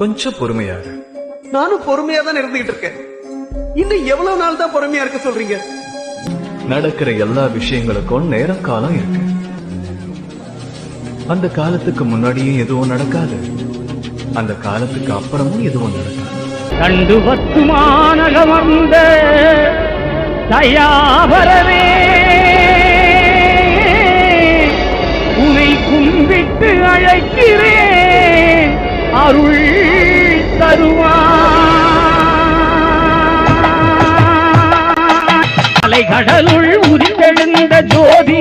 கொஞ்சம் பொறுமையா இரு. நானும் பொறுமையா தான் இருந்துகிட்டு இருக்கேன். இன்னும் எவ்வளவு நாள் தான் பொறுமையா இருக்க சொல்றீங்க? நடக்கிற எல்லா விஷயங்களுக்கும் நேரம் காலம் இருக்கு. அந்த காலத்துக்கு முன்னாடியும் எதுவும் நடக்காது, அந்த காலத்துக்கு அப்புறமும் எதுவும் நடக்காது. கண்டு வத்துமானகமர்ந்த தயாபரவே உனை கும்பிட்டு அழைக்கிறேன், அருள் தருவாய். அலைகடலுள் உரிந்தெழுந்த ஜோதி